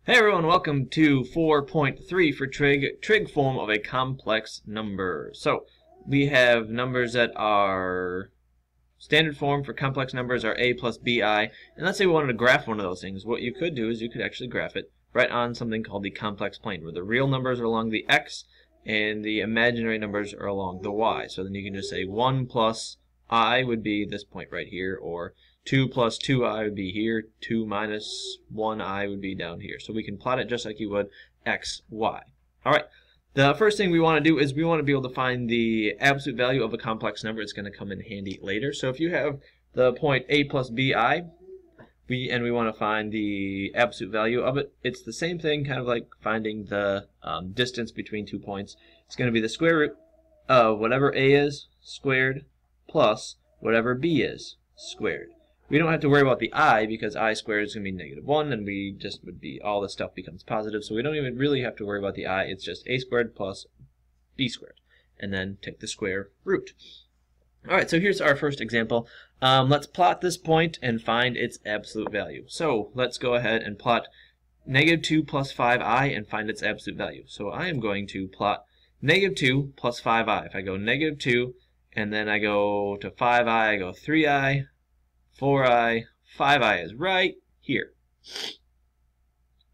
Hey everyone, welcome to 4.3 for Trig, Trig form of a complex number. So, we have numbers that are standard form for complex numbers are a plus bi, and let's say we wanted to graph one of those things. What you could do is you could actually graph it right on something called the complex plane, where the real numbers are along the x and the imaginary numbers are along the y. So then you can just say 1 plus I would be this point right here, or 2 plus 2i would be here, 2 minus 1i would be down here. So we can plot it just like you would x, y. Alright, the first thing we want to do is we want to be able to find the absolute value of a complex number. It's going to come in handy later. So if you have the point a plus bi, and we want to find the absolute value of it, it's the same thing, kind of like finding the distance between 2 points. It's going to be the square root of whatever a is squared plus whatever b is squared. We don't have to worry about the I, because I squared is going to be -1, and we just would be, all this stuff becomes positive, so we don't even really have to worry about the I. It's just a squared plus b squared, and then take the square root. Alright, so here's our first example. Let's plot this point and find its absolute value. So let's go ahead and plot -2 plus 5i and find its absolute value. So I am going to plot -2 plus 5i. If I go -2 and then I go to 5i, I go 3i, 4i, 5i is right here.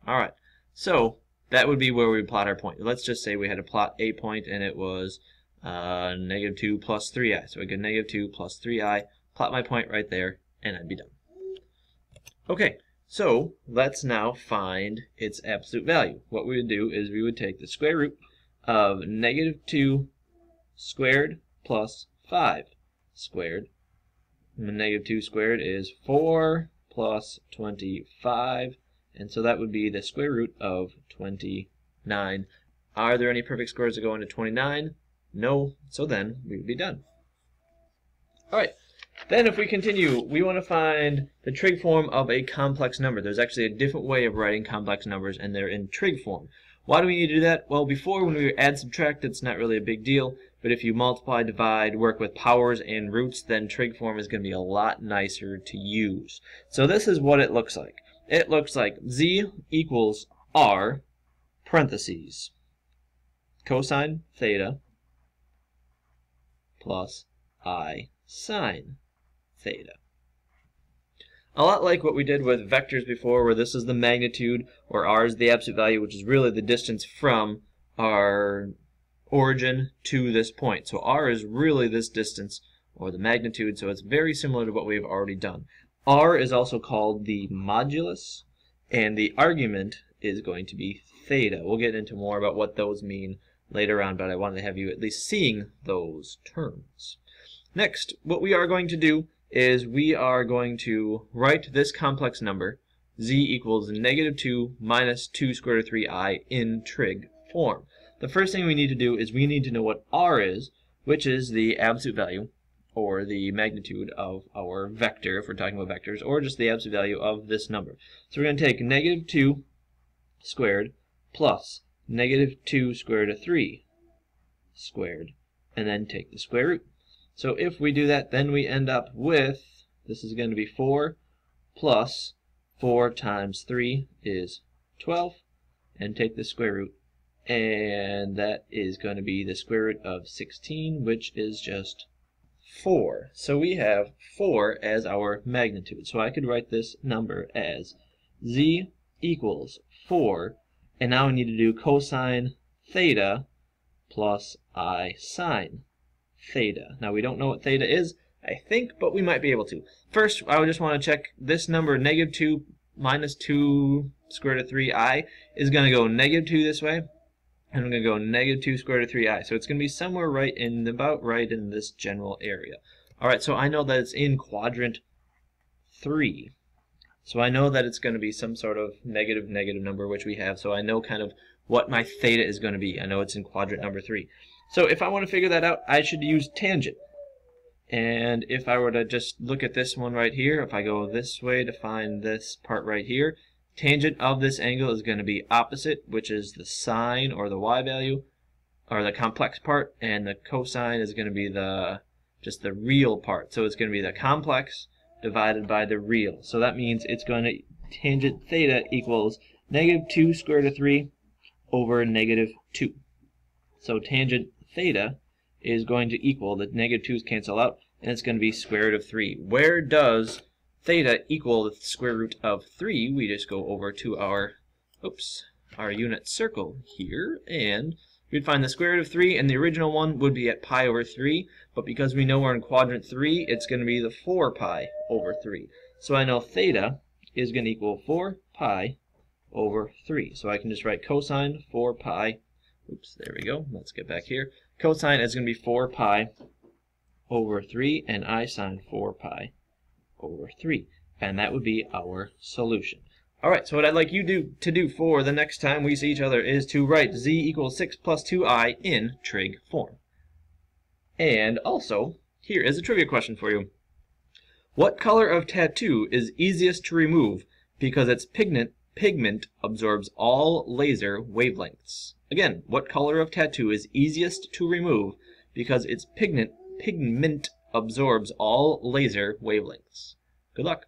Alright, so that would be where we plot our point. Let's just say we had to plot a point and it was -2 plus 3i. So I go -2 plus 3i, plot my point right there, and I'd be done. Okay, so let's now find its absolute value. What we would do is we would take the square root of -2 squared plus 5 squared. -2 squared is 4 plus 25, and so that would be the square root of 29. Are there any perfect squares that go into 29? No, so then we would be done. Alright, then if we continue, we want to find the trig form of a complex number. There's actually a different way of writing complex numbers, and they're in trig form. Why do we need to do that? Well, before, when we add subtract, it's not really a big deal, but if you multiply, divide, work with powers and roots, then trig form is going to be a lot nicer to use. So this is what it looks like. It looks like z equals r, parentheses, cosine theta plus I sine theta. A lot like what we did with vectors before, where this is the magnitude, or r is the absolute value, which is really the distance from our origin to this point. So r is really this distance, or the magnitude, so it's very similar to what we've already done. R is also called the modulus, and the argument is going to be theta. We'll get into more about what those mean later on, but I wanted to have you at least seeing those terms. Next, what we are going to do is we are going to write this complex number, z equals -2 minus 2 square root of 3i, in trig form. The first thing we need to do is we need to know what r is, which is the absolute value, or the magnitude of our vector, if we're talking about vectors, or just the absolute value of this number. So we're going to take -2 squared plus -2 square root of 3 squared, and then take the square root. So if we do that, then we end up with, this is going to be 4 plus 4 times 3 is 12, and take the square root, and that is going to be the square root of 16, which is just 4. So we have 4 as our magnitude. So I could write this number as z equals 4, and now we need to do cosine theta plus I sine theta. Now we don't know what theta is, I think, but we might be able to. First, I would just want to check this number, -2 minus 2 square root of 3i, is going to go -2 this way, and I'm going to go -2 square root of 3i. So it's going to be somewhere right in, about right in this general area. Alright, so I know that it's in quadrant 3. So I know that it's going to be some sort of negative number, which we have, so I know kind of what my theta is going to be. I know it's in quadrant number 3. So if I want to figure that out, I should use tangent. And if I were to just look at this one right here, if I go this way to find this part right here, tangent of this angle is going to be opposite, which is the sine, or the y value, or the complex part, and the cosine is going to be just the real part. So it's going to be the complex divided by the real. So that means it's going to, tangent theta equals negative 2 square root of 3 over negative 2. So tangent theta is going to equal, the negative 2's cancel out, and it's going to be square root of 3. Where does theta equal the square root of 3? We just go over to our unit circle here, and we'd find the square root of 3, and the original one would be at pi over 3, but because we know we're in quadrant 3, it's going to be the 4 pi over 3. So I know theta is going to equal 4 pi over 3. So I can just write cosine 4 pi, there we go, let's get back here. Cosine is going to be 4 pi over 3, and I sine 4 pi over 3. And that would be our solution. Alright, so what I'd like you to do for the next time we see each other is to write z equals 6 plus 2i in trig form. And also, here is a trivia question for you. What color of tattoo is easiest to remove because its pigment absorbs all laser wavelengths? Again, what color of tattoo is easiest to remove because its pigment absorbs all laser wavelengths? Good luck.